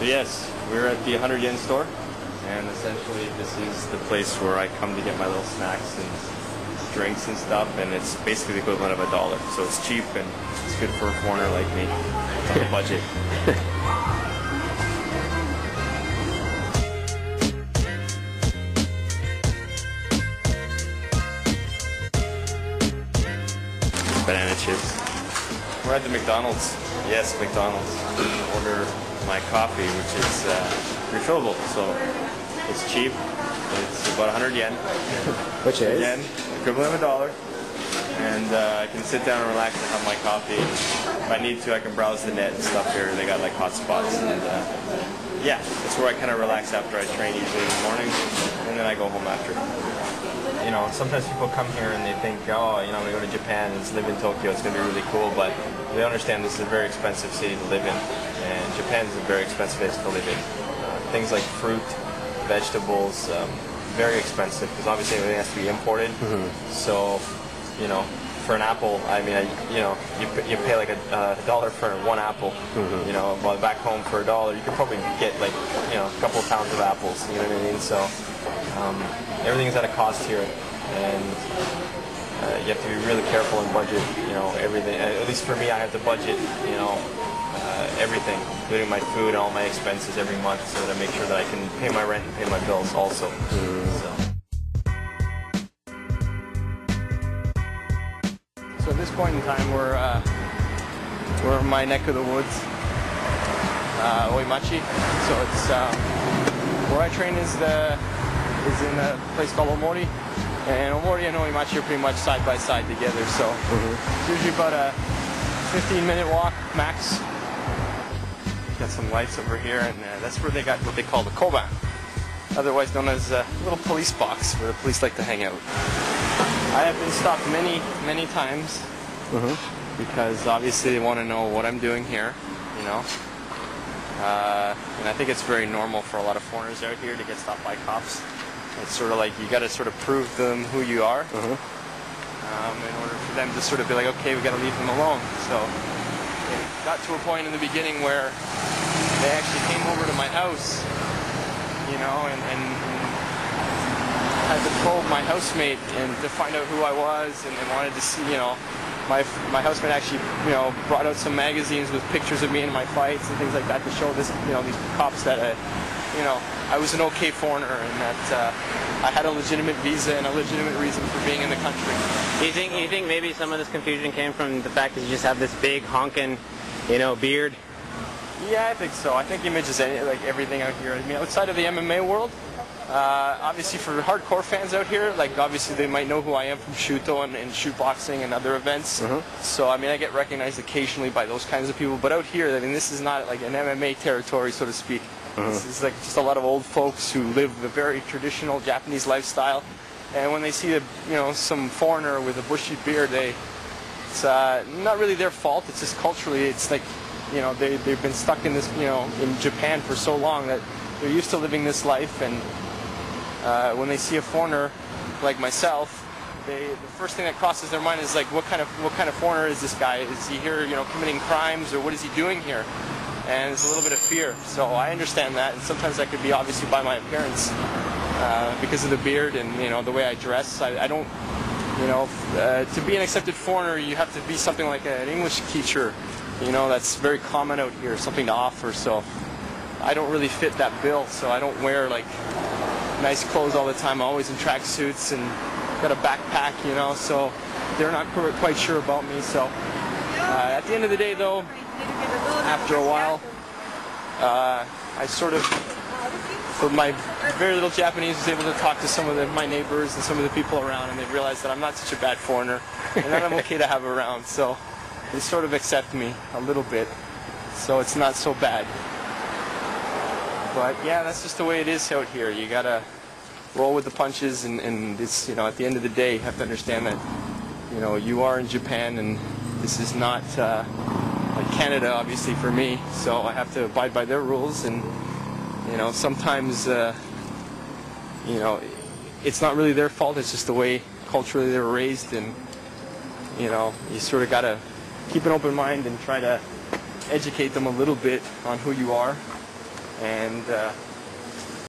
So yes, we're at the 100 yen store, and essentially this is the place where I come to get my little snacks and drinks and stuff, and it's basically the equivalent of $1. So it's cheap and it's good for a foreigner like me. It's on a budget. Banana chips. We're at the McDonald's. Yes, McDonald's. Order my coffee, which is refillable, so it's cheap. It's about 100 yen. Which is? Yen, equivalent of $1. And I can sit down and relax and have my coffee. If I need to, I can browse the net and stuff here. They got like hot spots. And yeah, it's where I kind of relax after I train, usually in the morning, and then I go home after. You know, sometimes people come here and they think, oh, you know, I'm going to go to Japan and live in Tokyo, it's going to be really cool, but they understand this is a very expensive city to live in, and Japan is a very expensive place to live in. Things like fruit, vegetables, very expensive, because obviously everything has to be imported. So, you know, for an apple, I mean, you pay like $1 for one apple. You know, while back home for $1, you could probably get like, you know, a couple of pounds of apples. You know what I mean? So everything is at a cost here, and you have to be really careful and budget. You know, everything. At least for me, I have to budget. You know, everything, including my food and all my expenses every month, so that I make sure that I can pay my rent and pay my bills also. So at this point in time, we're in my neck of the woods, Oimachi. So it's where I train is in a place called Omori, and Omori and Oimachi are pretty much side by side together. So it's usually about a 15-minute walk max. Got some lights over here, and that's where they got what they call the koban, otherwise known as a little police box where the police like to hang out. I have been stopped many times because obviously they want to know what I'm doing here, you know. And I think it's very normal for a lot of foreigners out here to get stopped by cops. It's sort of like you got to sort of prove to them who you are in order for them to sort of be like, okay, we got to leave them alone. So it got to a point in the beginning where they actually came over to my house, you know, and had to probe my housemate and to find out who I was, and wanted to see, you know, my housemate actually, you know, brought out some magazines with pictures of me in my fights and things like that to show this, you know, these cops that, you know, I was an okay foreigner and that I had a legitimate visa and a legitimate reason for being in the country. You think maybe some of this confusion came from the fact that you just have this big honking, you know, beard? Yeah, I think so. I think image is like everything out here. I mean, outside of the MMA world, obviously for hardcore fans out here, like obviously they might know who I am from Shuto and shoot boxing and other events. So I mean, I get recognized occasionally by those kinds of people. But out here, I mean, this is not like an MMA territory, so to speak. This is like just a lot of old folks who live a very traditional Japanese lifestyle. And when they see you know, some foreigner with a bushy beard, it's not really their fault. It's just culturally, it's like, you know, they've been stuck in this, you know, in Japan for so long that they're used to living this life, and when they see a foreigner like myself, the first thing that crosses their mind is like, what kind of foreigner is this guy? Is he here, you know, committing crimes, or what is he doing here? And there's a little bit of fear. So I understand that, and sometimes that could be obviously by my appearance, because of the beard and, you know, the way I dress. I don't, you know, to be an accepted foreigner, you have to be something like an English teacher. You know, that's very common out here, something to offer. So I don't really fit that bill, so I don't wear like nice clothes all the time. I'm always in tracksuits and got a backpack, you know, so they're not quite sure about me. So at the end of the day, though, after a while, I sort of, with my very little Japanese, was able to talk to some of my neighbors and some of the people around, and they realized that I'm not such a bad foreigner and that I'm okay to have around. So they sort of accept me a little bit, so it's not so bad. But yeah, that's just the way it is out here. You gotta roll with the punches, and it's, you know, at the end of the day, you have to understand that, you know, you are in Japan, and this is not like Canada, obviously, for me. So I have to abide by their rules, and, you know, sometimes, you know, it's not really their fault. It's just the way culturally they were raised, and, you know, you sort of gotta keep an open mind and try to educate them a little bit on who you are. and